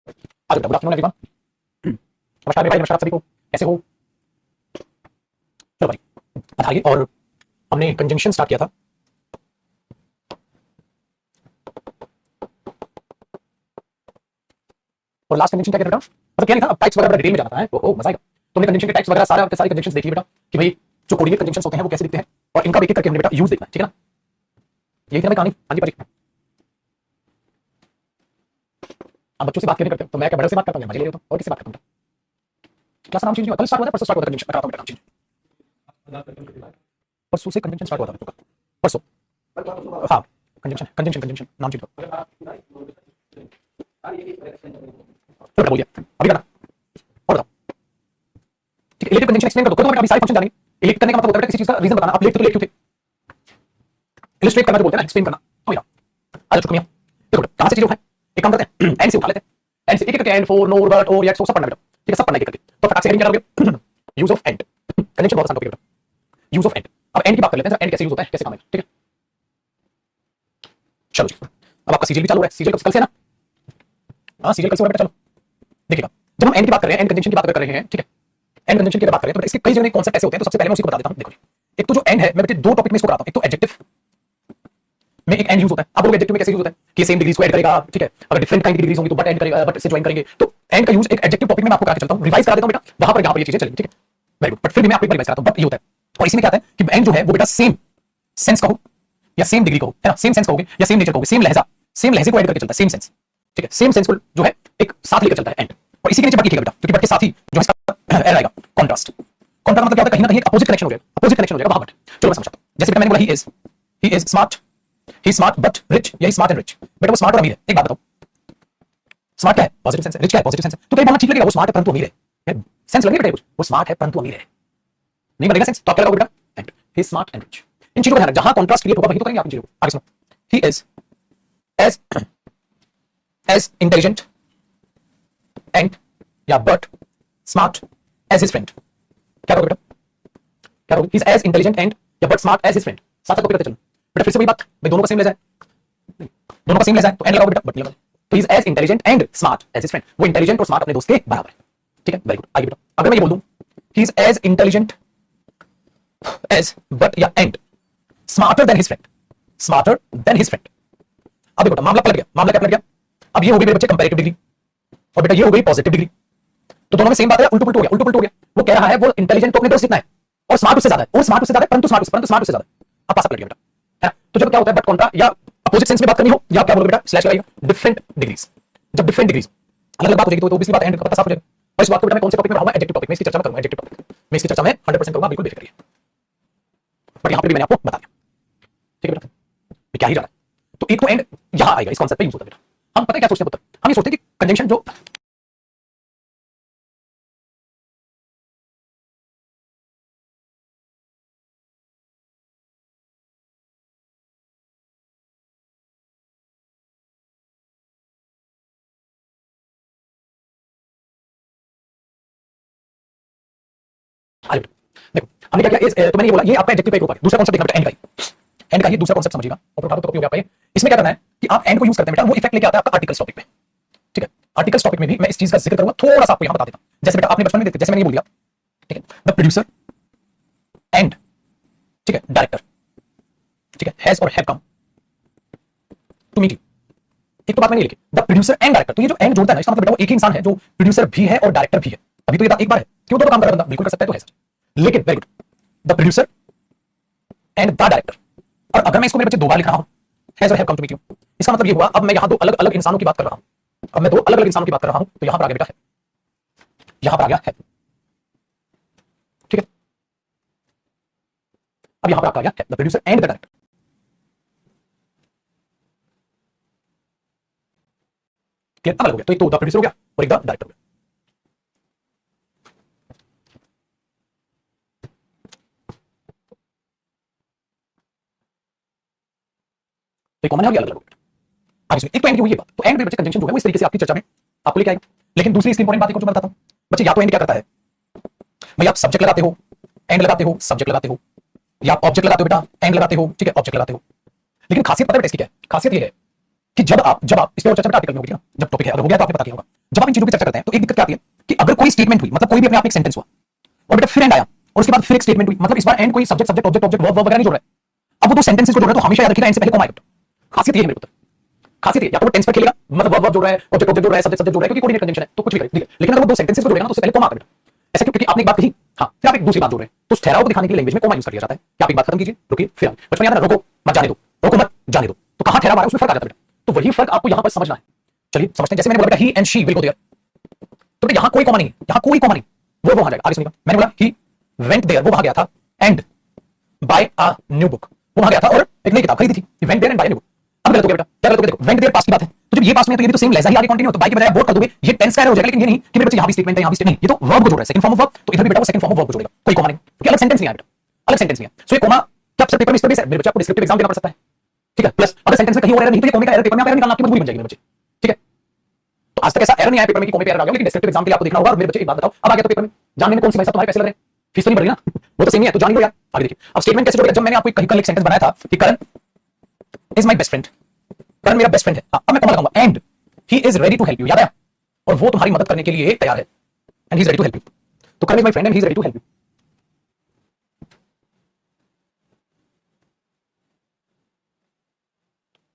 आज good afternoon everyone. नमस्कार मेरे भाई, नमस्कार आप सभी को, कैसे हो? चलो भाई बताइए। और हमने कंजंक्शन स्टार्ट किया था। और लास्ट कंजंक्शन क्या किया था बेटा? मतलब क्या नहीं था, अब टाइप्स वगैरह डिटेल में जाना था। ओहो मजा आएगा। तुमने कंजंक्शन के टाइप्स वगैरह सारे आपके सारे कंजंक्शंस देख लिए बेटा कि भाई जो कोऑर्डिनेट कंजंक्शंस होते हैं वो कैसे दिखते हैं, और इनका एक एक करके हमने बेटा यूज देखना है, ठीक है ना? यही थी ना भाई कहानी। हाँ जी भाई, आप बच्चों से बात करने करते हो तो मैं क्या बड़ों से बात करता हूँ, मजे ले रहा हूँ और किससे बात करता हूँ? क्लास का नाम चेंज हुआ, कल स्टार्ट हुआ था, परसों स्टार्ट हुआ था कंजंक्शन। बताता हूँ बेटा नाम चेंज। परसों से कंजंक्शन स्टार्ट हुआ था बच्चों का, परसों। हाँ, कंजंक्शन कंजंक्शन कंजंक्शन नाम चेंज हुआ। चलो बेटा बोलिए अभी करना। और बताओ, ठीक है? इलेक्टिव कंजंक्शन एक्सप्लेन कर दो बेटा, अभी सारे फंक्शन जानेंगे। इलेक्ट करने का मतलब होता है किसी चीज का रीजन बताना। आप लेट थे तो लेट क्यों थे? इलस्ट्रेट करना जो बोलते हैं ना, एक्सप्लेन करना। हो गया। आ जाओ मियां, देखो बेटा कहां से चीजें उठाएं? एक काम करते हैं, एंड से उठा लेते हैं। एंड से एक एक करके, एंड फोर नोर बट और एक्स सब पढ़ना बेटा, ठीक है? सब पढ़ना एक करके। तो फटाक से हेडिंग क्या करोगे? Use of and. कंजंक्शन बहुत आसान टॉपिक है बेटा, यूज ऑफ एंड। अब एंड की बात कर लेते हैं, एंड कैसे यूज होता है, कैसे काम है, ठीक है? चलो जी, अब आपका सीजीएल भी चालू है। सीजीएल कल से है ना? हाँ सीजीएल कल से होगा बेटा। चलो देखिएगा, जब हम एंड की बात कर रहे हैं, एंड कंजंक्शन की बात कर रहे हैं, ठीक है? एंड कंजंक्शन की बात करें तो इसके कई जगह कॉन्सेप्ट ऐसे होते हैं, तो सबसे पहले मैं उसी को बता देता हूं। देखो जी, एक तो जो एंड है, मैं बेटे दो टॉपिक में इसको कराता हूं। एक तो एडजेक्टिव में एक एंड यूज होता है। आप लोग एडजेक्टिव में कैसे यूज होता है कि सेम डिग्रीज को ऐड करेगा, ठीक है? अगर डिफरेंट काइंड की डिग्रीज होंगी तो बट ऐड करेगा, बट से ज्वाइन करेंगे। तो एंड का यूज एक एडजेक्टिव टॉपिक में मैं आपको करा के चलता हूं, रिवाइज करा देता हूं बेटा, वहां पर यहां पर ये चीजें चलेंगी, ठीक है? Very good. बट फिर भी मैं आपको एक बार रिवाइज कराता हूं। बट ये होता है, और इसमें क्या आता है कि एंड जो है वो बेटा सेम सेंस का हो या सेम डिग्री का हो, है ना? सेम सेंस का होगे या सेम नेचर का होगे, सेम लहजे को ऐड करके चलता है, सेम सेंस, ठीक है? सेम सेंस को जो है एक साथ लेकर चलता है एंड। और इसी के नीचे बट लिखेगा बेटा, क्योंकि बट के साथ ही जो इसका एड आएगा कॉन्ट्रास्ट। कॉन्ट्रास्ट मतलब क्या होता है? कहीं ना कहीं अपोजिट कनेक्शन हो जाएगा, अपोजिट कनेक्शन हो जाएगा वहां बट। चलो मैं समझाता हूं। जैसे बेटा मैंने बोला ही is smart, he smart but rich, या स्मार्ट एंड रिच। बेटा वो स्मार्ट और अमीर है। एक बात बताओ, स्मार्ट क्या है? पॉजिटिव सेंस है। रिच क्या है? पॉजिटिव सेंस है। तो कहीं बोलना ठीक लगेगा वो स्मार्ट है परंतु अमीर है, सेंस लगेगा बेटा कुछ, वो स्मार्ट है परंतु अमीर है, नहीं बनेगा सेंस। तो आप क्या लगाओगे बेटा? And. He is smart and rich. इन चीजों का ध्यान रखना, जहां कॉन्ट्रास्ट क्रिएट होगा वही तो करेंगे आप इन चीजों को। आगे सुनो, he is as as intelligent and या but smart as his friend. क्या करोगे बेटा? क्या करोगे? He is as intelligent and या but smart as his friend. साथ साथ कॉपी करते चलो बेटा। फिर से वही बात, भाई दोनों का सेम ले जाए, दोनों का सेम ले जाए तो एंड लगाओगे बेटा, बट नहीं लगाओगे। तो he is as intelligent and smart as his friend, वो इंटेलिजेंट और स्मार्ट अपने दोस्त के बराबर है, ठीक है? Very good. आगे बेटा, अगर मैं ये बोल दूं he is as intelligent as but या and smarter than his friend, smarter than his friend. अब बेटा मामला पलट गया, मामला क्या पलट गया? अब ये हो गई मेरे बच्चे कंपैरेटिव डिग्री, और बेटा ये हो गई पॉजिटिव डिग्री। तो दोनों में सेम बात है, उल्टू पुल्टू हो गया, उल्टू पुल्टू हो गया। वो कह रहा है वो इंटेलिजेंट को अपने दोस्त जितना है और स्मार्ट उससे ज्यादा है, और स्मार्ट उससे ज्यादा है परंतु स्मार्ट उससे ज्यादा है। अब पासा पलट गया बेटा, है ना? तो जब क्या होता है बट कॉन्ट्रा या अपोजिट सेंस में बात करनी हो, या क्या बोलोगे बेटा? स्लैश लगाइएगा, डिफरेंट डिग्रीज। जब डिफरेंट डिग्रीज अलग अलग बात हो जाएगी तो ऑब्वियसली बात एंड का पता साफ हो जाएगा। और इस बात को बेटा मैं कौन से टॉपिक में पढ़ाऊंगा? एडजेक्टिव टॉपिक में। इसकी चर्चा मैं करूंगा, एडजेक्टिव टॉपिक में इसकी चर्चा मैं 100% करूंगा, बिल्कुल बेफिक्र रहिए। बट यहां पे भी मैंने आपको बता दिया, ठीक है बेटा? ये क्या ही जा रहा है? तो एक तो एंड यहां आएगा, इस कॉन्सेप्ट पे यूज होता है बेटा। हम पता है क्या सोचते हैं पुत्र? हम ये सोचते हैं कि कंजंक्शन जो देखो हमने क्या किया तो मैंने ये बोला ये आपका एडजेक्टिव का एक रूप है। दूसरा कॉन्सेप्ट देखना बेटा एंड का ही, एंड का ही दूसरा कॉन्सेप्ट समझिएगा और उठा दो तो कॉपी हो गया आपका ये। इसमें क्या करना है कि आप एंड को यूज करते हैं बेटा, वो इफेक्ट लेके आता है आपका आर्टिकल्स टॉपिक में, ठीक है? आर्टिकल्स टॉपिक में भी मैं इस चीज का जिक्र करूंगा, थोड़ा सा आपको यहां बता देता हूं। जैसे बेटा आपने बचपन में देखते, जैसे मैंने ये बोल दिया, ठीक है? द प्रोड्यूसर एंड, ठीक है, डायरेक्टर, ठीक है, हैज और have come to meet you. एक तो बात मैंने लिखी द प्रोड्यूसर एंड डायरेक्टर, तो ये जो एंड जोड़ता है ना, इसका मतलब बेटा वो एक ही इंसान है जो प्रोड्यूसर भी है और डायरेक्टर भी है। अभी तो ये एक बार है, क्यों दोनों काम कर रहा है बंदा? बिल्कुल कर सकता है, तो है सच। लेकिन very good, the producer and the director. और अगर मैं इसको मेरे बच्चे दो बार लिख रहा हूं, हैज और have come to meet you, इसका मतलब ये हुआ अब मैं यहां दो अलग अलग इंसानों की बात कर रहा हूं। अब मैं दो अलग अलग इंसानों की बात कर रहा हूं, तो यहां पर आ गया बेटा है, यहां पर आ गया है, ठीक है? अब यहां पर आपका आ गया है the producer and the director. Clear? अलग हो गया, तो एक तो द प्रोड्यूसर हो गया और एक द डायरेक्टर हो गया। तो कॉमन है और ये अलग अलग हो गया। आगे सुनिए, एक तो एंड की हुई ये बात, तो एंड में बच्चे कंजंक्शन जो है वो इस तरीके से आपकी चर्चा में आपको लेके आएगा। लेकिन दूसरी इसकी इंपॉर्टेंट बात एक और जो बताता हूं बच्चे, या तो एंड क्या करता है भाई, आप सब्जेक्ट लगाते हो, एंड लगाते हो, सब्जेक्ट लगाते हो, या आप ऑब्जेक्ट लगाते हो बेटा, एंड लगाते हो, ठीक है, ऑब्जेक्ट लगाते हो। लेकिन खासियत पता है बेटा इसकी क्या है? खासियत ये है कि जब आप इस पे और चर्चा बेटा आर्टिकल में होगी ना, जब टॉपिक है, अगर हो गया तो आपने पता किया होगा, जब आप इन चीजों की चर्चा करते हैं तो एक दिक्कत क्या आती है कि अगर कोई स्टेटमेंट हुई, मतलब कोई भी अपने आप में एक सेंटेंस हुआ और बेटा फिर एंड आया और उसके बाद फिर एक स्टेटमेंट हुई, मतलब इस बार एंड कोई subject subject object object verb वगैरह नहीं जोड़ रहा है। अब वो दो सेंटेंसेस को जोड़ रहा है तो हमेशा याद रखिएगा एंड से पहले कॉमा आएगा। खासियत ये है मेरे को, खासियत ये, या तो वो टेंस पर खेलेगा, मतलब वर्ब वर्ब जोड़ रहा है, ऑब्जेक्ट ऑब्जेक्ट जोड़ रहा है, सब्जेक्ट सब्जेक्ट जोड़ रहा है, क्योंकि कोऑर्डिनेट कंजंक्शन है तो कुछ भी करेगा। लेकिन अगर वो दो सेंटेंसेस को जोड़ेगा ना तो उससे पहले कॉमा आएगा। ऐसा क्यों? क्योंकि आपने एक बात कही, हाँ, फिर आप एक दूसरी बात जोड़ रहे हैं, तो उस ठहराव को दिखाने के लिए लैंग्वेज में कॉमा यूज कर लिया जाता है कि आप एक बात खत्म कीजिए, रुकिए, फिर आगे। बचपन याद है ना, रोको मत जाने दो, रोको मत जाने दो, तो कहां ठहराव आ रहा है उसमें फर्क आ जाता है बेटा। तो वही फर्क आपको यहां पर समझना है। चलिए समझते हैं। जैसे मैंने बोला बेटा he and she will go there, तो यहां कोई कॉमा नहीं है, यहां कोई कॉमा नहीं, वो वहां जाएगा। आगे सुनिएगा, मैंने बोला ही वेंट देयर, वो वहां गया था, and buy a new book, वो वहां गया था और एक नई किताब खरीदी थी। He went there and buy a new book. अब गलत हो गया बेटा, क्या गलत हो गया? देखो वेंट देयर पास्ट की बात है, तो जब ये पास्ट में तो ये भी तो सेम लेजा ही आगे कंटिन्यू, तो बाय के बजाय बोथ कर दोगे, ये टेंस का एरर हो जाएगा। लेकिन ये नहीं कि मेरे बच्चे यहां भी स्टेटमेंट है यहां भी स्टेटमेंट नहीं, ये तो वर्ब को जोड़ रहा है, सेकंड फॉर्म ऑफ वर्ब, तो इधर भी बेटा वो सेकंड फॉर्म ऑफ वर्ब को जोड़ेगा, कोई कॉमा नहीं, क्योंकि अलग सेंटेंस नहीं है बेटा, अलग सेंटेंस नहीं है। सो ये कॉमा क्या पेपर में इस तरह से मेरे बच्चे आपको डिस्क्रिप्टिव एग्जाम देना पड़ सकता है, ठीक है। प्लस अगर सेंटेंस में कहीं और एरर नहीं तो ये कॉमे का एरर पेपर में आप एरर निकालना आपकी मजबूरी बन जाएगी मेरे बच्चे, ठीक है। तो आज तक ऐसा एरर नहीं आया पेपर में कि कॉमे पे एरर आ गया, लेकिन डिस्क्रिप्टिव एग्जाम के लिए आपको देखना होगा। और मेरे बच्चे एक बात बताओ, अब आ गया तो पेपर में जानने में कौन सी भाई साहब तुम्हारे पैसे लग रहे हैं, फीस तो नहीं भर रही ना, वो तो सेम ही है, तो जान लो यार। आगे देखिए, अब स्टेटमेंट कैसे जोड़ेगा? जब मैंने आपको कहीं कल एक सेंटेंस बनाया था कि Karan is my best friend, Karan मेरा बेस्ट फ्रेंड है, अब मैं कॉमा लगाऊंगा and he is ready to help you, याद आया, और वो तुम्हारी मदद करने के लिए तैयार है, and he is ready to help you. तो Karan is my friend and he is ready to help you,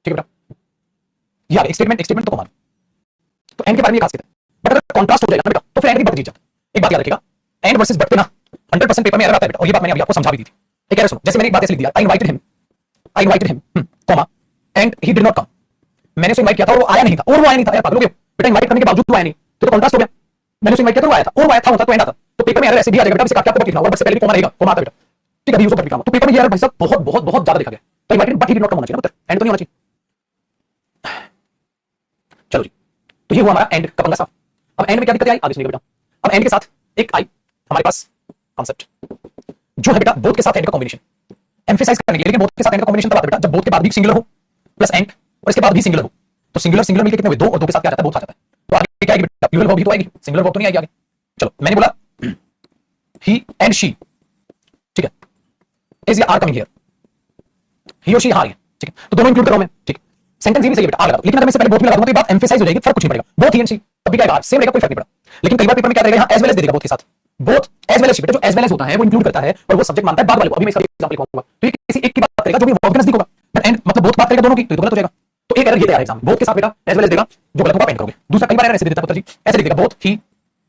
ठीक है बेटा। ये आ गया स्टेटमेंट, स्टेटमेंट तो कॉमा, तो एंड के बारे में खास कहते हैं। बट अगर कॉन्ट्रास्ट हो जाएगा ना बेटा तो फिर एंड की बट जीत जाता है। एक बात याद रखिएगा, एंड वर्सेस बट पे ना 100% पेपर में एरर आता है बेटा, और ये बात मैंने अभी आपको समझा भी दी थी। एक एरर सुनो, जैसे मैंने एक बात ऐसे लिख दिया, आई invited him comma and he did not come, मैंने उसे इनवाइट किया था और वो आया नहीं था, और वो आया नहीं था, यार पागल हो गए बेटा, इनवाइट करने के बावजूद वो आया नहीं, तो कॉन्ट्रास्ट हो गया। मैंने उसे इनवाइट किया था, वो आया था, और वो आया था होता तो एंड आता, तो पेपर में एरर ऐसे भी आ जाएगा बेटा, इसे काट के लिखना होगा, बट से पहले भी कॉमा रहेगा, कॉमा आता बेटा, ठीक है। अभी यूज ऑफ लिखा, तो पेपर में ये एरर भाई साहब बहुत बहुत बहुत ज्यादा देखा गया, तो invited but he did not come होना चाहिए ना, एंड तो नहीं होना चाहिए। चलो जी, तो ये हुआ हमारा एंड का पंगा साफ। अब एंड में क्या दिक्कत आई आगे सुनिएगा बेटा। अब एंड के साथ एक आई हमारे पास कॉन्सेप्ट जो है बेटा बोथ के साथ एंड का कॉम्बिनेशन, एम्फेसाइज करने के लिए। लेकिन बोथ के साथ एंड का कॉम्बिनेशन तब आता है बेटा जब बोथ के बाद भी सिंगुलर हो प्लस एंड, और इसके बाद भी सिंगुलर हो, तो सिंगुलर सिंगुलर मिलकर कितने हुए? दो, और दो के साथ क्या आ जाता है? बोथ आ जाता है। तो आगे क्या आएगी बेटा? प्लूरल वर्ब ही तो आएगी, सिंगुलर वर्ब तो नहीं आएगी आगे। चलो मैंने बोला ही एंड शी, ठीक है, इज या आर कमिंग हियर, ही और शी यहाँ आ रही है, ठीक है, तो दोनों इंक्लूड कर रहा हूं मैं, ठीक है। सेंटेंस ये भी सही है बेटा, आ लगा दो, लेकिन अगर मैं इससे पहले बोथ में लगा दूंगा तो ये बात एम्फेसाइज हो जाएगी, फर्क कुछ नहीं पड़ेगा, बोथ ही एंड शी तब भी क्या आएगा? सेम रहेगा, कोई फर्क नहीं पड़ा। लेकिन कई बार पेपर में क्या रहेगा, यहाँ एज वेल एज दे देगा बोथ के साथ, बोथ एज वेल एज, बेटा जो एज वेल एज होता है वो इंक्लूड करता है और वो सब्जेक्ट मानता है बाद वाले को। अभी मैं इसका एग्जांपल लिखूंगा, तो ये किसी एक की बात करेगा जो भी वर्ब के नजदीक होगा, बट एंड मतलब बोथ बात करेगा दोनों की, तो ये तो गलत हो जाएगा। तो एक एरर ये तैयार है एग्जाम, बोथ के साथ बेटा एज वेल एज देगा, जो गलत होगा पेंड करोगे। दूसरा कई बार एरर ऐसे दे देता है पुत्र जी, ऐसे लिख देगा both he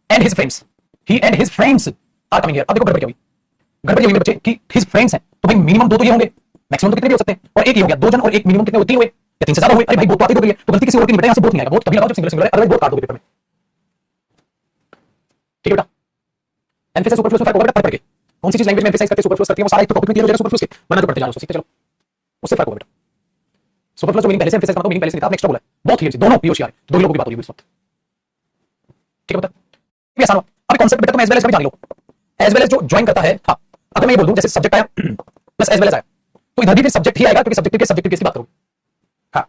and his friends, he and his friends are coming here. अब देखो गड़बड़ क्या हुई, गड़बड़ ये हुई बच्चे कि हिज फ्रेंड्स हैं, तो भाई मिनिमम दो तो ये होंगे, मैक्सिमम तो कितने भी हो सकते हैं, और एक ही हो गया, दो जन, और एक मिनिमम कितने हुए? तीन हुए या तीन से ज्यादा हुए। अरे भाई बोथ तो आती हो गई है, तो गलती किसी और की नहीं बेटा, यहां से बोथ नहीं आएगा, बोथ तभी लगाओ जब सिंगल सिंगल है, अदरवाइज बोथ काट दोगे पेपर में, ठीक है बेटा। एम्फेसिस सुपरफ्लुअस फर्क होगा बेटा, पढ़ के कौन सी चीज लैंग्वेज में एम्फेसाइज करते हैं, सुपरफ्लुअस करती है, वो सारा एक तो टॉपिक में क्लियर हो जाएगा सुपरफ्लुअस के, वरना तो पढ़ते जाना सीखते चलो, उससे फर्क होगा बेटा। सुपरफ्लुअस जो मीनिंग पहले से एम्फेसाइज करता हूं, मीनिंग पहले से नहीं था, नेक्स्ट बोला बहुत ही दोनों पीओसी आ रहे, दो ही लोगों की बात हो रही है इस वक्त, ठीक है बेटा। ये आसान हो। अब कॉन्सेप्ट बेटा तुम एज वेल एज का भी जान लो, एज वेल एज जो ज्वाइन करता है, हां, अगर मैं ये बोल दूं जैसे सब्जेक्ट आया प्लस एज वेल एज आया, तो इधर भी फिर सब्जेक्ट ही आएगा, क्योंकि सब्जेक्टिव की बात करोगे, हां।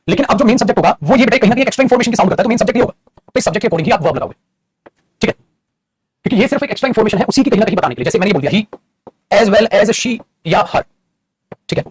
लेकिन अब जो मेन सब्जेक्ट होगा वो ये बेटा कहीं ना कहीं एक्स्ट्रा इंफॉर्मेशन की साउंड करता है, तो मेन सब्जेक्ट ये होगा, तो इस सब्जेक्ट के अकॉर्डिंग ही आप वर्ब लगाओगे, ठीक है, क्योंकि ये सिर्फ एक एक्स्ट्रा इंफॉर्मेशन है उसी की कहीं ना कहीं बताने के लिए। जैसे मैंने ये बोल दिया ही एज वेल एज शी या हर, ठीक है,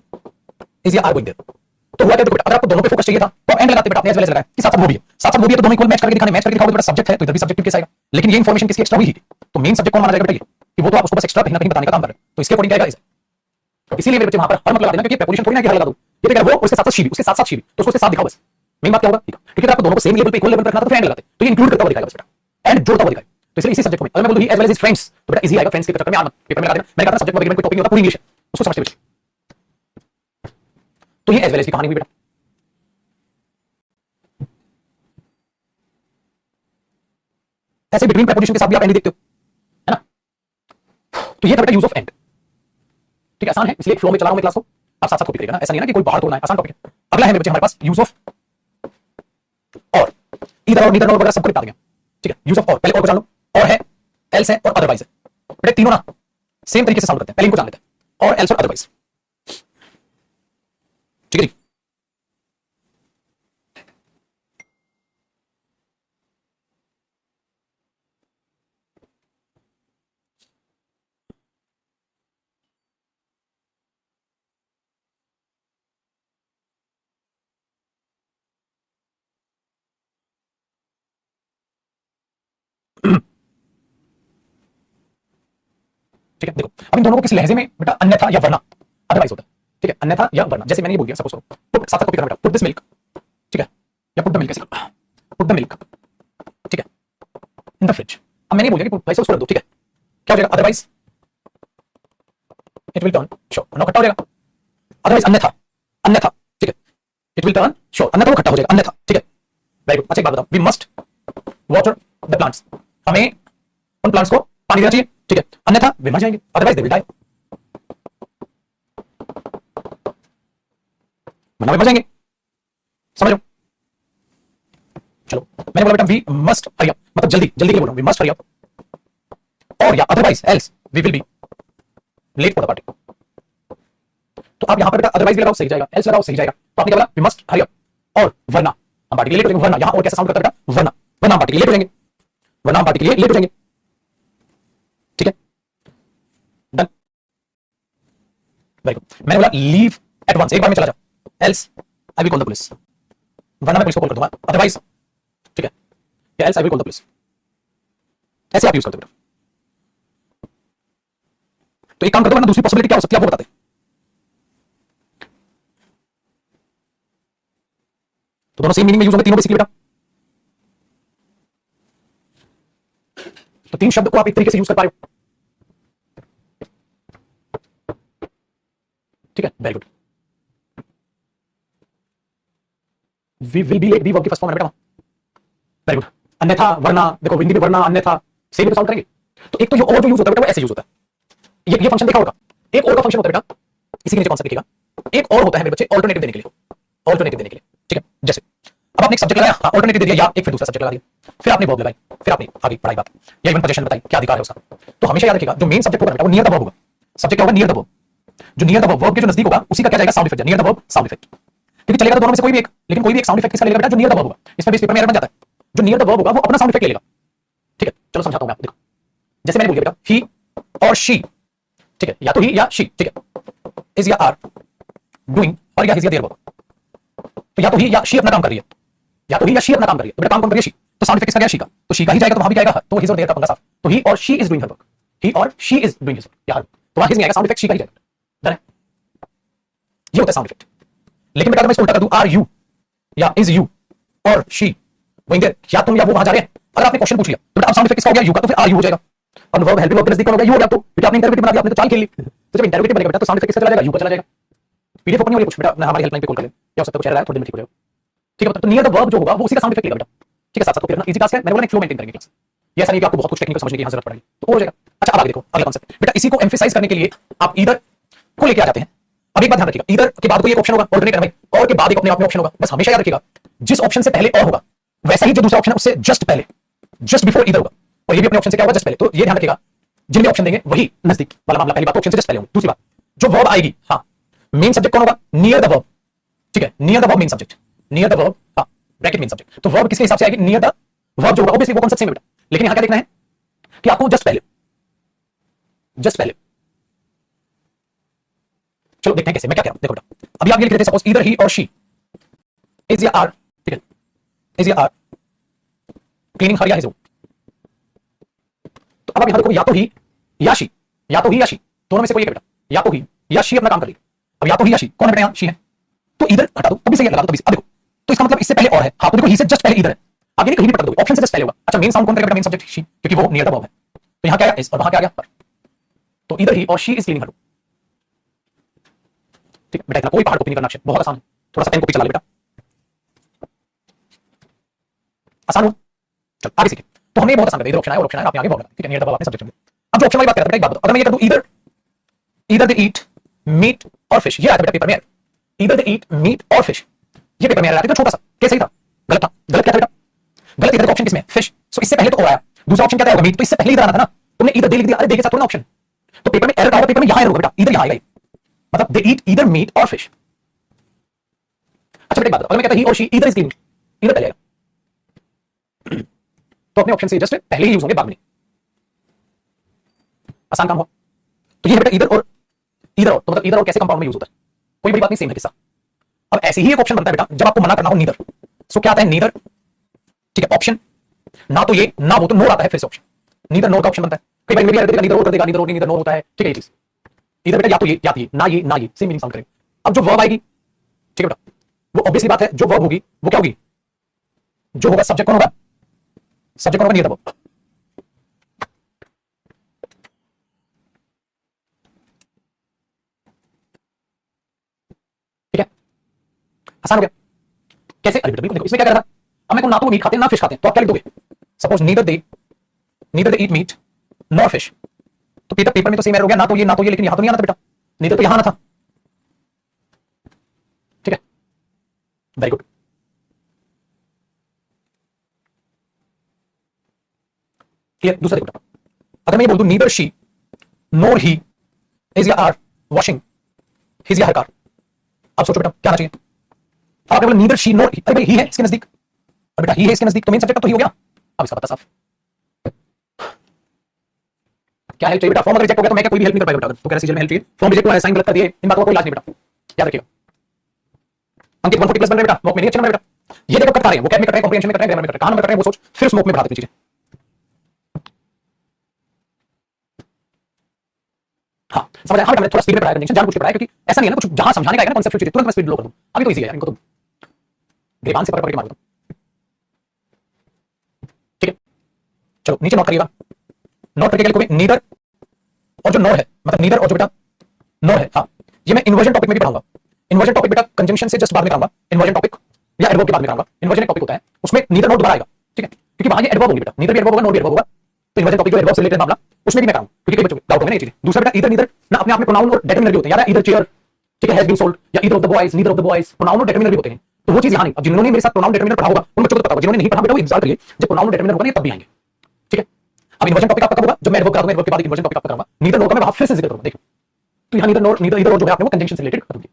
इज या आर गोइंग देयर, तो हुआ क्या देखो बेटा, अगर आपको दोनों पे फोकस चाहिए था तो एंड लगाते बेटा, आपने एज वेल एज लगाया कि साथ साथ वो भी है, साथ साथ वो भी है, तो दोनों इक्वल मैच करके दिखाने, मैच करके दिखाओगे तो बेटा सब्जेक्ट है तो इधर भी सब्जेक्टिव केस आएगा। लेकिन ये इंफॉर्मेशन किसकी एक्स्ट्रा हुई थी, तो मेन सब्जेक्ट कौन माना जाएगा बेटा? ये कि वो तो आप उसको बस एक्स्ट्रा कहीं ना कहीं बताने का काम कर रहे हो, तो इसके अकॉर्डिंग क्या आएगा? इसीलिए मेरे बच्चे वहां पर हर मत लगा देना, क्योंकि प्रपोजिशन थोड़ी ना कि हर लगा दो, ये तो वो उसके साथ साथ शी भी, उसके साथ साथ शी भी, तो उसको साथ दिखाओ बस। मेन बात क्या होगा, ठीक है, क्योंकि आपको दोनों को सेम लेवल पे इक्वल लेवल पे रखना था तो एंड लगाते, तो ये इंक्लूड करता हुआ दिखाएगा बस बेटा, एंड जोड़ता हुआ दिखाएगा। तो इसलिए इसी सब्जेक्ट में अगर मैं बोलूं he as well as his friends, तो बेटा इजी आएगा, फ्रेंड्स के चक्कर में आना पेपर में लगा देना। मैंने कहा सब्जेक्ट वगैरह में कोई टॉपिक नहीं होता, पूरी इंग्लिश है, उसको समझते बच्चे, तो ये एज वेल एज की कहानी हुई बेटा। ऐसे बिटवीन प्रपोजिशन के साथ भी आप एंड देखते हो, है ना। तो ये था बेटा यूज ऑफ एंड, ठीक है, आसान है, इसलिए फ्लो में चला रहा हूं मैं क्लास को, आप साथ साथ कॉपी करेगा ना, ऐसा नहीं है ना कि कोई बाहर तोड़ना है, आसान टॉपिक है। अगला है मेरे बच्चे हमारे पास यूज ऑफ और, इधर और नीदर और वगैरह सबको निपटा देंगे, ठीक है। यूज ऑफ और, पहले और को जान लो, और है, एल्स है और अदरवाइज है, बेटे तीनों ना सेम तरीके से साउंड करते हैं, पहले इनको जान लेते हैं, और एल्स और अदरवाइज, ठीक है जी। ठीक है। देखो अब इन दोनों को किस लहजे में बेटा अन्यथा या वरना अदरवाइज होता है, ठीक है, अन्यथा या वरना। जैसे मैंने ये बोल दिया सपोज करो, पुट साथ कॉपी करना बेटा, पुट दिस मिल्क, ठीक है, या पुट द मिल्क, ऐसे पुट द मिल्क, ठीक है, इन द फ्रिज। अब मैंने बोल दिया कि भाई से उसको रख दो, ठीक है, क्या हो जाएगा, otherwise it will turn show, वरना खट्टा हो जाएगा, अदरवाइज अन्यथा, अन्यथा, ठीक है, इट विल टर्न शो, अन्यथा वो खट्टा हो जाएगा, अन्यथा, ठीक है, वेरी गुड। अच्छा एक बात बताओ, we must water the plants, हमें उन प्लांट्स को पानी देना चाहिए, ठीक है, अन्यथा वे मर जाएंगे, अदरवाइज दे विल डाई, वरना वे मर जाएंगे, समझ लो। चलो मैंने बोला बेटा वी मस्ट हरी अप, मतलब जल्दी जल्दी के लिए बोल रहा हूं, वी मस्ट हरी अप, और या otherwise else we will be late for the party. तो आप यहां पर बेटा अदरवाइज लगाओ सही जाएगा, एल्स लगाओ सही जाएगा। तो आपने क्या बोला, वी मस्ट हरी अप, और वरना हम पार्टी के लिए लेट हो जाएंगे, वरना यहां और कैसा साउंड करता है बेटा, वरना, वरना हम पार्टी के लिए लेट हो जाएंगे, वरना हम पार्टी के लिए लेट हो जाएंगे, ठीक है, डन, वेरी गुड। मैंने बोला लीव एट वंस, एक बार में चला जा, else I will call the police, वरना मैं पुलिस को कॉल कर दूंगा, अदरवाइज, ठीक है, या else I will call the police, ऐसे आप यूज करते हो बेटा। तो एक काम करते हो, वरना दूसरी पॉसिबिलिटी क्या हो सकती है आप वो बताते हैं। तो दोनों सेम मीनिंग में यूज होंगे तीनों बेसिकली बेटा। तो तीन शब्द को आप एक तरीके से यूज कर पा रहे हो, ठीक है, very good. We will be late, be verb की फर्स्ट फॉर्म है बेटा, वेरी गुड। अन्यथा वरना, देखो हिंदी में वरना अन्यथा सेम तो साउंड करेंगे। तो एक तो जो और जो यूज होता है बेटा वो ऐसे यूज होता है, ये फंक्शन देखा होगा, एक और का फंक्शन होता है बेटा, इसी के नीचे कॉन्सेप्ट लिखेगा, एक और होता है मेरे बच्चे ऑल्टरनेटिव देने के लिए, ऑल्टरनेटिव देने के लिए, ठीक है। जैसे अब आपने एक सब्जेक्ट लगाया, ऑल्टरनेटिव दे दिया, या एक फिर दूसरा सब्जेक्ट लगा दिया, फिर आपने वर्ब लगाई, फिर आपने आगे पढ़ाई बात, या इवन पोजीशन बताई क्या अधिकार है उसका। तो हमेशा याद रखिएगा जो मेन सब्जेक्ट होगा बेटा वो नियर द वर्ब होगा, सब्जेक्ट क्या होगा, नियर द वर्ब, जो नियर द वर्ब के जो नजदीक होगा उसी का क्या जाएगा, sound effect, near the verb sound effect, क्योंकि चलेगा तो दोनों में से कोई भी एक, लेकिन कोई भी एक साउंड इफेक्ट किसका लेगा बेटा, जो नियर द वर्ब होगा। इसमें बेस पेपर में एरर बन जाता है, जो नियर द वर्ब होगा वो अपना साउंड इफेक्ट ले लेगा, ठीक है। चलो समझाता हूं मैं आपको, देखो जैसे मैंने बोल दिया बेटा ही और शी, ठीक है, या तो ही या शी, ठीक है, इज या आर डूइंग, और या इज या देयर वर्ब। तो या तो ही या शी अपना काम कर रही है, या तो ही या शी अपना काम कर रही है, तो बेटा काम कौन कर रही है, शी, तो साउंड इफेक्ट किसका गया, शी का, तो शी का ही जाएगा, तो वहां भी जाएगा तो हिज और देयर का पंगा साफ। तो ही और she is doing her work, he और she is doing his work, या हर, तो वहां हिज नहीं आएगा, साउंड इफेक्ट शी का ही जाएगा, डन है। ये होता है साउंड इफेक्ट। लेकिन बेटा अगर मैं इसको उल्टा कर दूं, आर यू या इज यू और शी गोइंग देयर, क्या तुम या वो वहां जा रहे हैं, अगर आपने क्वेश्चन पूछ लिया तो बेटा अब साउंड इफेक्ट किसका हो गया, यू का, तो फिर आर यू हो जाएगा, और वर्ब हेल्पिंग वर्ब के नजदीक कौन हो गया, यू हो गया। तो क्योंकि आपने इंटरवेटिव बना दिया, आपने तो चाल खेल ली, तो जब इंटरवेटिव बनेगा बेटा तो साउंड इफेक्ट किसका चला जाएगा, यू का चला जाएगा। पीडीएफ ओपन नहीं हो रही कुछ बेटा, ना हमारी हेल्पलाइन पे कॉल कर लें, क्या हो सकता है कुछ एरर आया, थोड़ी देर में ठीक हो जाएगा, ठीक है। तो नियर द वर्ब जो होगा वो उसी का साउंड इफेक्ट लेगा बेटा, ठीक है। साथ साथ कॉपी करना इजी टास्क है, मैंने बोला एक फ्लो मेंटेन करेंगे क्लास, ये ऐसा नहीं कि आपको बहुत कुछ टेक्निकल समझने की जरूरत पड़ेगी, तो हो जाएगा। अच्छा अब आगे देखो अगला कॉन्सेप्ट बेटा, इसी को एम्फेसाइज करने के लिए आप ईदर को लेके आ जाते हैं। अब एक बात ध्यान रखिएगा, ईदर के बाद कोई एक ऑप्शन होगा, ऑल्टरनेट है भाई, और के बाद एक अपने आप में ऑप्शन होगा, बस हमेशा याद रखिएगा जिस ऑप्शन से पहले और होगा वैसा ही जो दूसरा ऑप्शन है उससे जस्ट पहले, जस्ट बिफोर ईदर होगा, और ये भी अपने ऑप्शन से क्या होगा, जस्ट पहले। तो ये ध्यान रखिएगा जिनमें ऑप्शन देंगे वही नजदीक वाला मामला, पहली बात ऑप्शन से जस्ट पहले होगा। दूसरी बात जो वर्ब आएगी, हाँ मेन सब्जेक्ट कौन होगा, नियर द वर्ब, ठीक है, near the verb main subject, near the verb, हाँ ब्रैकेट मेन सब्जेक्ट। तो वर्ब किसके हिसाब से आएगी, नियर द वर्ब जो होगा, ऑब्वियसली वो कॉन्सेप्ट सेम है बेटा, लेकिन यहां क्या देखना है कि आपको जस्ट पहले, जस्ट पहले। चलो देखते हैं कैसे, मैं क्या कह रहा हूं, देखो बेटा अभी आप ये लिख रहे थे सपोज ईदर ही और शी इज या आर, ठीक है, इज या आर क्लीनिंग हर या हिज। तो अब आप यहां देखो या तो ही या शी, या तो ही या शी, दोनों में से कोई एक बेटा, या तो ही या शी अपना काम कर रही है। अब या तो ही या शी कौन है बेटा, यहां शी है, तो इधर हटा दो तभी सही लगा दो तभी। अब देखो तो इसका मतलब इससे पहले और है, हाँ तो देखो ही से जस्ट पहले इधर है, आगे नहीं कहीं भी पकड़ दो, ऑप्शन से जस्ट पहले होगा। अच्छा मेन साउंड कौन करेगा बेटा, मेन सब्जेक्ट शी, क्योंकि वो नियर द वर्ब है, तो यहां क्या आया इस और वहां क्या आ गया पर, तो इधर ही और शी इज क्लीनिंग हर, ठीक है बेटा। इतना कोई पहाड़ कॉपी नहीं करना, बहुत आसान है, थोड़ा सा पेन कॉपी चला ले बेटा, आसान हो। चल आगे सीखें। तो हमने बहुत आसान कर दिया, इधर ऑप्शन आया और ऑप्शन आया, आपने आगे वर्ब, ठीक है, नियर द वर्ब आपने सब्जेक्ट में। अब जो ऑप्शन वाली बात कर रहा था, एक बात बताओ, अगर मैं ये कर दूं ईदर, ईदर दे ईट मीट और फिश, ये आता बेटा पेपर में, ईदर दे ईट मीट और फिश, ये पेपर में आ रहा है, तो छोटा सा कैसे ही था, गलत था, गलत क्या था बेटा, गलत इधर का ऑप्शन किसमें, फिश, सो इससे पहले तो और आया, दूसरा ऑप्शन क्या था, मीट, तो इससे पहले इधर आना था ना, तुमने ईदर दे लिख दिया, अरे दे के साथ थोड़ा ऑप्शन, तो पेपर में एरर का होगा, पेपर में यहां एरर होगा बेटा, इधर यहां आएगा, मतलब दे ईट ईदर मीट और फिश। अच्छा बेटा एक बात, अगर मैं कहता ही और शी ईदर इज क्लीनिंग, इधर पहले आएगा, तो अपने ऑप्शन से जस्ट पहले ही यूज होंगे, बाद में आसान काम हो। तो ये बेटा इधर और इधर और, तो मतलब इधर और कैसे कंपाउंड में यूज होता है, कोई बड़ी बात नहीं, सेम है किस्सा। अब ऐसे ही एक ऑप्शन बनता है बेटा जब आपको मना करना हो नीदर, सो क्या आता है नीदर, ठीक है, ऑप्शन ना तो ये ना वो, तो नोर आता है फिर से ऑप्शन, नीदर नोर का ऑप्शन बनता है। कई बार में भी नीदर और कर देगा, नीदर और नीदर नो होता है, ठीक है ये चीज। इधर बेटा या तो ये या ये, ना ये ना ये, सेम मीनिंग साउंड करेंगे। अब जो वर्ब आएगी, ठीक है बेटा, वो ऑब्वियसली बात है, जो वर्ब होगी वो क्या होगी, जो होगा सब्जेक्ट कौन होगा, सब्जेक्ट कौन होगा, नियर द वर्ब। ठीक है, आसान हो गया। कैसे, अरे बेटा बिल्कुल देखो, इसमें क्या कर रहा था, अब मेरे को ना तो मीट खाते हैं ना फिश खाते हैं, तो आप क्या लिख दोगे, सपोज नीदर दे ईट मीट नॉर फिश, तो पेपर में तो सेम एरर हो गया, ना तो ये, लेकिन यहां तो नहीं आना था बेटा, नीदर तो यहां आना था। ठीक है, वेरी गुड। क्लियर। दूसरा देखो, अगर मैं ये बोल दूं neither she NOR he is या आर वॉशिंग हिज या हर कार, अब सोचो बेटा क्या आना चाहिए, अब अगर नीदर शी नोर, अरे भाई ही है इसके नजदीक, और बेटा ही है इसके नजदीक, तो मेन सब्जेक्ट तो ही हो गया। अब इसका पता साफ, क्या हेल्प चाहिए बेटा, फॉर्म अगर रिजेक्ट हो गया तो मैं क्या कोई भी हेल्प नहीं कर पाएगा बेटा, तो कह रहा सीजल में हेल्प चाहिए, फॉर्म रिजेक्ट हुआ है, साइन गलत कर दिए, इन बातों का कोई इलाज नहीं बेटा, याद रखिएगा। अंकित 140 प्लस बन रहे बेटा, मॉक में नहीं अच्छे नंबर बेटा, ये देखो कट खा रहे हैं, वो कैप में कट रहे हैं, कॉम्प्रिहेंशन में कट रहे हैं, ग्रामर में कट रहे हैं, कहां में कट रहे हैं वो सोच, फिर स्मोक में बढ़ा देते चीजें। हाँ समझ आया, हाँ बेटा मैंने थोड़ा स्पीड में पढ़ाया, कंजंक्शन जानबूझ के पढ़ाया, क्योंकि ऐसा नहीं है ना कुछ जहां समझाने का है ना कॉन्सेप्ट चीजें तुरंत मैं स्पीड लो कर दूं, अभी तो इजी है यार, इनको तो ग्रेवान से पकड़ के मार दो। ठीक है, चलो नीचे नोट करिएगा, नोट करके क्या लिखोगे, नीदर और जो नोर है, मतलब नीदर और जो बेटा नोर है, हाँ ये मैं इन्वर्जन टॉपिक में भी पढ़ाऊंगा। इन्वर्जन टॉपिक बेटा कंजंक्शन से जस्ट बाद में कराऊंगा, इन्वर्जन टॉपिक या एडवर्ब के बाद में कराऊंगा। इन्वर्जन एक टॉपिक होता है, उसमें नीदर नोर दोबारा आएगा, ठीक है, क्योंकि वहां ये एडवर्ब होगी बेटा, नीदर भी एडवर्ब होगा, नोर भी एडवर्ब होगा, तो इन्वर्जन टॉपिक जो एडवर्ब से रिलेटेड मामला, उसमें भी मैं कराऊंगा, क्योंकि कई बच्चों को डाउट होंगे ना ये चीजें। दूसरा बेटा इधर नीदर ना अपने आप में प्रोनाउन और डेटरमिनर भी होते हैं, यार इधर चेयर, ठीक है, हैज बीन सोल्ड, या either of the boys, neither of the boys, pronoun और डेटरमिनर भी होते हैं, तो वो चीज यहां नहीं। अब जिन्होंने मेरे साथ प्रोनाउन डेटरमिनर पढ़ा होगा उन बच्चों को पता होगा, जिन्होंने नहीं पढ़ा बेटा वो इंतजार करिए, जब प्रोनाउन और डेटरमिनर होगा ना तब भी आएंगे। ठीक है, अब इन्वर्जन टॉपिक आपका कब होगा, जब मैं एडवर्ब करा दूंगा, एडवर्ब के बाद इन्वर्जन टॉपिक आपका कराऊंगा, नीदर नोर का मैं वहां फिर से जिक्र करूंगा, देखो तो यहां नीदर नोर, नीदर इधर और जो है आपने वो कंजंक्शन से रिलेटेड कर दूंगी।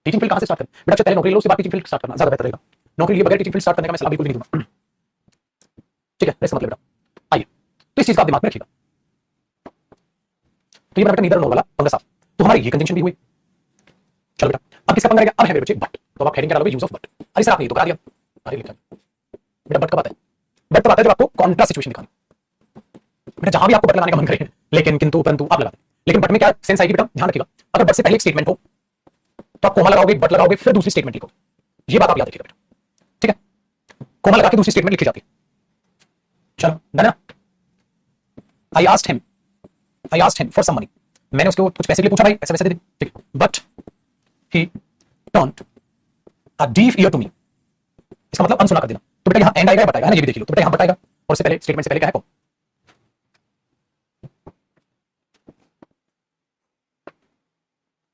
टीचिंग फील्ड कहां से स्टार्ट करें बेटा, अच्छा पहले नौकरी लो, उसके बाद टीचिंग फील्ड स्टार्ट करना ज्यादा बेहतर रहेगा, नौकरी लिए बगैर टीचिंग फील्ड स्टार्ट करने का मैं सलाह बिल्कुल नहीं दूंगा। ठीक है, इसका मतलब बेटा आइए, तो इस चीज का आप दिमाग में रखिएगा, तो ये बेटा नीदर नोर वाला पंगा साफ, तो हमारी ये कंजंक्शन भी हुई। चलो बेटा अब किसका पंगा रहेगा, अब है मेरे बच्चे बट, तो आप हेडिंग क्या डालोगे, यूज ऑफ बट। अरे सर आपने तो करा दिया, अरे लिखा बेटा बट कब आता है, बट तब आता है जब आपको कॉन्ट्रास्ट सिचुएशन दिखानी, बेटा जहां भी आपको बट लगाने का मन करे, लेकिन किंतु परंतु आप लगाते, लेकिन बट में क्या सेंस आएगी बेटा, ध्यान रखिएगा, अगर बट से पहले एक स्टेटमेंट हो तो आप कोमा लगाओगे, बट लगाओगे, फिर दूसरी स्टेटमेंट लिखोगे, ये बात आप याद रखिएगा बेटा। ठीक है, कोमा लगा के दूसरी स्टेटमेंट लिखी जाती है। चलो डन है, I asked him for some money, मैंने उसको कुछ पैसे के लिए पूछा, भाई पैसे वैसे दे दे, ठीक है, but he turned a deaf ear to me, इसका मतलब अनसुना कर देना, तो बेटा यहां एंड आएगा या बट आएगा ना, ये भी देख लो, तो बेटा यहां बट आएगा, और इससे पहले स्टेटमेंट से पहले क्या है,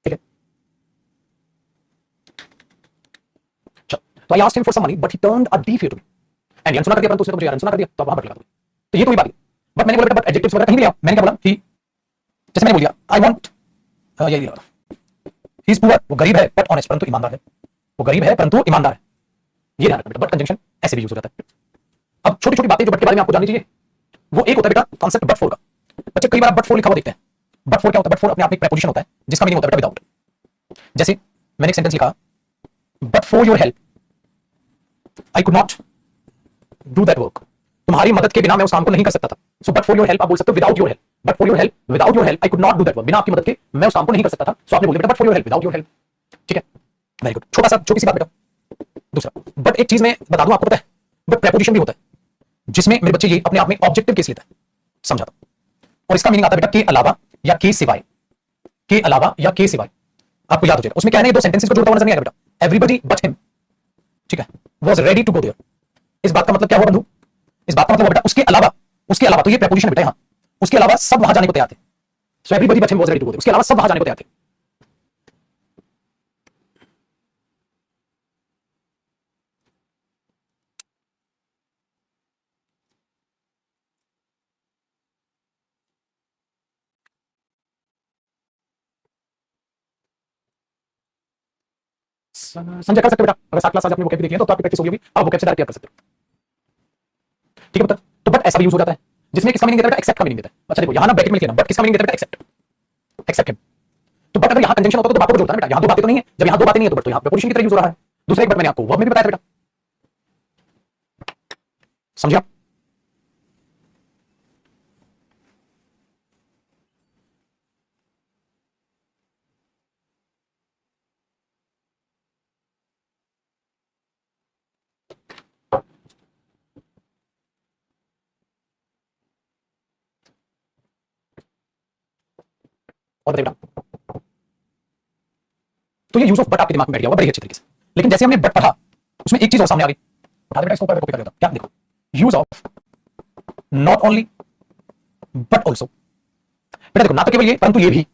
ठीक है। तो I asked him for some money but he turned a deaf ear to me, and अनसुना कर दिया, परंतु उसने तो मुझे अनसुना कर दिया, तो आप वहां बट लगा दोगे, तो ये तो वही बात है। बट मैंने बोला बट एडजेक्टिव्स वगैरह कहीं नहीं लिया, मैंने क्या बोला, ही, जैसे मैंने बोल दिया आई वांट, ये लिया, ही इज पुअर, वो गरीब है बट ऑनेस्ट, परंतु ईमानदार है, वो गरीब है परंतु ईमानदार है, ये ध्यान रखना बेटा, बट कंजंक्शन ऐसे भी यूज हो जाता है। अब छोटी छोटी बातें जो बट के बारे में आपको जाननी चाहिए, वो एक होता है बेटा कॉन्सेप्ट बट फोर का, बच्चे कई बार बट फोर लिखा हुआ देखते हैं, बट फोर क्या होता है, बट फोर अपने आप में एक प्रेपोजिशन होता है जिसका मीनिंग होता है बेटा विदाउट, जैसे मैंने एक सेंटेंस लिखा, but for your help I could not do that work, तुम्हारी मदद के बिना मैं उस काम को नहीं कर सकता था, so but for your help आप बोल सकते हो without your help, but for your help, without your help I could not do that work, बिना आपकी मदद के मैं उस काम को नहीं कर सकता था, सो आपने बोल दिया but for your help, without your help. ठीक है, वेरी गुड, छोटा सा छोटी सी बात बेटा। दूसरा बट एक चीज मैं बता दूं आपको, पता है बट प्रेपोजिशन भी होता है जिसमें मेरे बच्चे ये अपने आप में ऑब्जेक्टिव केस लेता है, समझाता हूं, और इसका मीनिंग आता है बेटा के अलावा या के सिवाय, के अलावा या के सिवाय, आपको याद हो जाएगा, उसमें क्या है ना, ये दो सेंटेंसेस को जोड़ता हुआ नजर नहीं आएगा बेटा, एवरीबॉडी बट हिम, ठीक है, was ready to go there, इस बात का मतलब क्या हुआ बंधु, इस बात का मतलब बेटा उसके अलावा, उसके अलावा, तो ये प्रेपोजिशन है बेटा, यहां उसके अलावा सब वहां जाने को तैयार थे, so everybody but him was ready to go there, उसके अलावा सब वहां जाने को तैयार थे। संजय कर सकते बेटा, अगर 7 क्लास आज अपनी वोकैब देखी है तो आपकी प्रैक्टिस होगी, आप वोकैब से डायरेक्ट कर सकते हो। ठीक है बेटा, तो बट ऐसा भी यूज हो जाता है जिसमें किसका मीनिंग देता है, एक्सेप्ट का मीनिंग देता है। अच्छा देखो यहां ना ब्रैकेट में लिखना, बट किसका मीनिंग देता है, एक्सेप्ट, एक्सेप्ट हिम, तो बट अगर यहां कंजंक्शन होता तो बातों को जोड़ता है बेटा, यहां दो बातें तो नहीं है, जब यहां दो बातें नहीं है तो बट तो यहां प्रीपोजिशन की तरह यूज हो रहा है। दूसरा एक बट मैंने आपको वर्ब में भी बताया था बेटा, समझिए आप, और बताइए बेटा, तो ये यूज ऑफ बट आपके दिमाग में बैठ गया होगा बड़ी अच्छी तरीके से। लेकिन जैसे हमने बट पढ़ा उसमें एक चीज और सामने आ गई, उठा दे बेटा इसको, ऊपर कॉपी कर देता क्या, देखो use of not only but also. बेटा देखो ना तो केवल ये परंतु ये भी,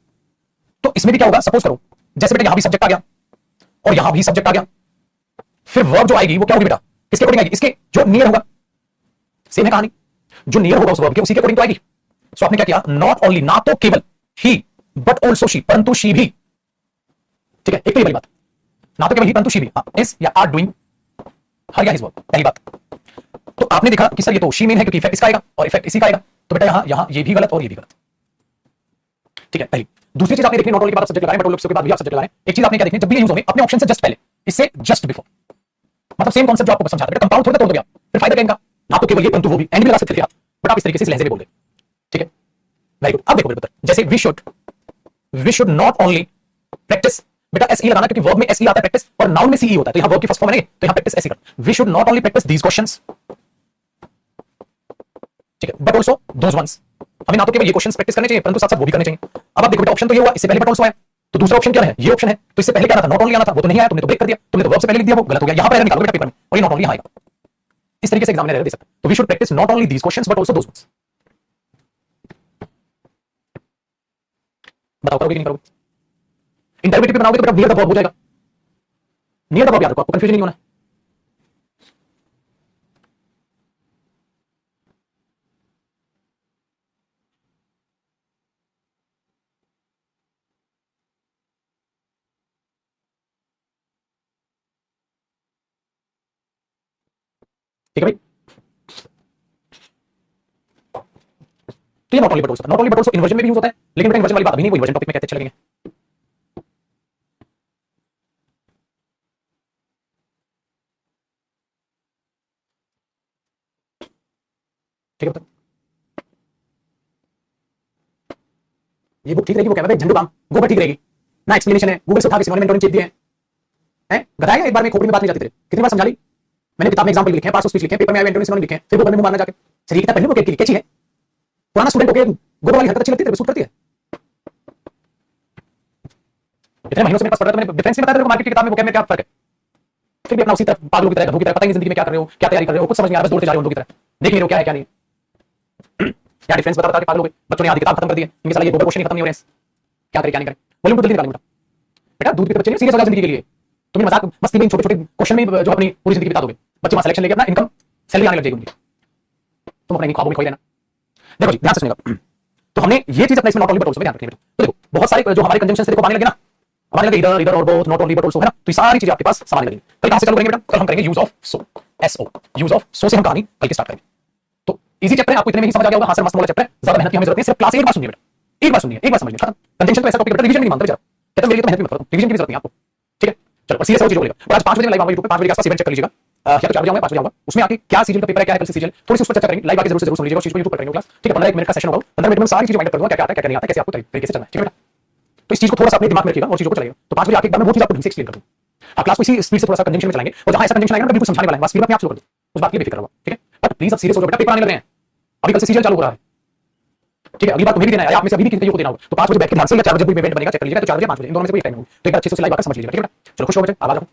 तो इसमें भी क्या होगा, सपोज करो जैसे बेटा यहां भी सब्जेक्ट आ गया और यहां भी सब्जेक्ट आ गया, फिर वर्ब जो आएगी वो क्या होगी बेटा, किसके अकॉर्डिंग आएगी, इसके जो नियर होगा, सेम है कहानी, जो नियर होगा उस वर्ब के उसी के अकॉर्डिंग तो आएगी। सो आपने क्या किया, नॉट ओनली ना तो केवल ही बट ऑल्सो शी, परंतु शी भी, ठीक है, एक तो ये वाली बात, ना तो केवल ही परंतु शी भी, इज या आर डूइंग हर या हिज वर्क, पहली बात। तो आपने देखा कि सर ये तो शी मेन है क्योंकि इफेक्ट इसका आएगा और इफेक्ट इसी का आएगा, तो बेटा यहां ये भी गलत और ये भी गलत, ठीक है पहली। दूसरी चीज आपने देखनी, नॉट ओनली के बाद सब्जेक्ट लगा रहे हैं, बट ऑल्सो के बाद भी आप सब्जेक्ट लगा रहे हैं। एक चीज आपने क्या देखनी, जब भी ये यूज होंगे अपने ऑप्शन से जस्ट पहले, इससे जस्ट बिफोर, मतलब सेम कॉन्सेप्ट जो आपको समझा था, कंपाउंड थोड़ा तोड़ दो, फिर फायदा क्या इनका, ना तो केवल ये परंतु वो भी, एंड भी लगा सकते थे आप, बट आप इस तरीके से इस लहजे में बोल रहे, ठीक है वेरी गुड। अब देखो बेटा जैसे we should not only practice, बेटा एसई लगाना क्योंकि वर्ब में एसई आता है प्रैक्टिस और नाउन में सीई होता है, तो यहां वर्ब की फर्स्ट फॉर्म है तो यहां प्रैक्टिस एसई कर, we should not only practice these questions, ठीक है, बट आल्सो दोस वंस, हमें ना तो केवल ये क्वेश्चंस प्रैक्टिस करने चाहिए परंतु साथ साथ वो भी करने चाहिए। अब आप देखो बेटा ऑप्शन तो ये हुआ, इससे पहले बट आल्सो आया, तो दूसरा ऑप्शन क्या है, ये ऑप्शन है, तो इससे पहले क्या था, नॉट ओनली आना था, वो तो नहीं आया, तुमने तो ब्रेक कर दिया, तुमने तो वर्ब से पहले लिख दिया, वो गलत हो गया, यहां पर एरर निकालो बेटा पेपर में और ये नॉट ओनली आएगा, इस तरीके से एग्जाम में एरर दे सकता है। तो we should practice not only these questions but also those ones. बताओ करोगे कि नहीं करोगे, इंटरप्रेटिव पे बनाओगे तो बेटा नियर द वर्ब हो जाएगा, नियर द वर्ब याद रखो, आपको कंफ्यूजन नहीं होना है। ठीक है भाई, तो ये not only but also, not only but also inversion में भी यूज होता है, लेकिन बेटा इन्वर्जन वाली बात अभी नहीं, वो इन्वर्जन टॉपिक में कहते चलेंगे। ठीक है बेटा, ये बुक ठीक रहेगी, वो क्या है झंडू काम, वो बुक ठीक रहेगी ना, एक्सप्लेनेशन है, गूगल से उठा के सिनोनिम एंटोनिम चेक दिए हैं, गधाया एक बार में खोपड़ी में बात नहीं जाती तेरे, कितनी बार समझा ली मैंने, किताब में एग्जांपल लिखे हैं, पास स्पीच लिखे हैं, पेपर में आए एंटोनिम सिनोनिम लिखे हैं, फिर वो बंदे में मारना जाके, सर ये किताब पढ़ने को कैची है, पुराना स्टूडेंट होके गोबर वाली हरकत अच्छी लगती है, सूट करती है, इतने महीनों से मेरे पास पढ़ रहा था, मैंने डिफरेंस नहीं बताया तेरे को मार्केट की किताब में, वो क्या में क्या फर्क है, फिर भी अपना उसी तरह पागलों की तरह, घरों की तरह, पता नहीं जिंदगी में क्या कर रहे हो, क्या तैयारी कर रहे हो, कुछ समझ नहीं आ रहा, बस दौड़ते जा रहे हो उनकी तरह, देख नहीं रहे हो क्या है क्या नहीं, क्या डिफरेंस बता के पागल हो गए, बच्चों ने आधी किताब खत्म कर दी है, इनके साला ये गोबर क्वेश्चन ही खत्म नहीं हो रहे हैं, क्या करें क्या नहीं करें, वॉल्यूम तो जल्दी निकालेंगे बेटा, दूध के बच्चे नहीं सीरियस हो जाए जिंदगी के लिए, तुम्हें मजाक मस्ती में छोटे छोटे क्वेश्चन में जो अपनी पूरी जिंदगी बिता दोगे, बच्चे वहां सिलेक्शन लेके अपना इनकम सैलरी आने लग जाएगी उनकी, तुम अपने ख्वाबों में खोई रहना। देखो जी ध्यान से सुनिएगा, तो हमने ये चीज अपने इसमें नॉट ओनली बट आल्सो में ध्यान रखनी है। तो देखो बहुत सारे जो हमारे कंजंक्शन देखो आने लगे ना, हमारे लगे इधर इधर और both, not only but also है ना, तो ये सारी चीजें आपके पास सामान लगेंगी। कल कहां से चालू करेंगे बेटा, कल हम करेंगे use of so, S O, use of so से हम कहानी कल के स्टार्ट करेंगे। तो इजी चैप्टर है, आपको इतने में ही समझ आ गया होगा, हां सर मस्त वाला चैप्टर है, ज्यादा मेहनत की हमें जरूरत नहीं, सिर्फ क्लास एक बार सुनिए बेटा, एक बार सुनिए, एक बार समझिए, खत्म। कंजंक्शन तो ऐसा टॉपिक बेटा रिवीजन नहीं मांगता बेटा, कहता मेरे लिए तो मेहनत मत करो, रिवीजन की भी जरूरत नहीं आपको, ठीक है। चलो सीरियस हो चीज बोलेगा, और आज 5 बजे लाइव आऊंगा यूट्यूब पे, 5 बजे के आसपास इवेंट चेक कर लीजिएगा, या तो 4 बजे आऊंगा, 5 बजे आऊंगा, उसमें आके क्या सीजन का पेपर है, क्या है कल से सीजन, थोड़ी सी उस पर चर्चा करेंगे, लाइव आके जरूर से जरूर सुन लीजिएगा, उस चीज को यूट्यूब पर करेंगे क्लास, ठीक है। 15 मिनट का सेशन होगा, 15 मिनट में सारी चीजें वाइंड अप करूंगा, क्या क्या आता है क्या नहीं आता है, कैसे आपको तरीके से चलना है, ठीक है बेटा। तो इस चीज को थोड़ा सा अपने दिमाग में रखिएगा और चीजों को चलाइएगा, तो 5 बजे आके एकदम मैं वो चीज आपको ढंग से एक्सप्लेन कर दूंगा। आप क्लास को इसी स्पीड से थोड़ा सा कंजंक्शन में चलाएंगे, और जहां ऐसा कंजंक्शन आएगा ना बिल्कुल समझाने वाला है, बस स्पीड में आप शुरू कर दो, उस बात के लिए बेफिक्र रहो, ठीक है। बट प्लीज अब सीरियस हो जाओ बेटा, पेपर आने लग रहे हैं, अभी कल से सीजन चालू हो रहा है, ठीक है। अगली बार तुम्हें भी देना है, आप में से अभी भी किसी को देना होगा, तो 5 बजे बैठ के ध्यान से, या 4 बजे कोई इवेंट बनेगा चेक कर लीजिएगा, तो 4 बजे 5 बजे इन दोनों में से कोई टाइम होगा, तो एक बार अच्छे से उसे लाइव आकर समझ लीजिएगा, ठीक है बेटा। चलो खुश हो बच्चे, आवाज रखो।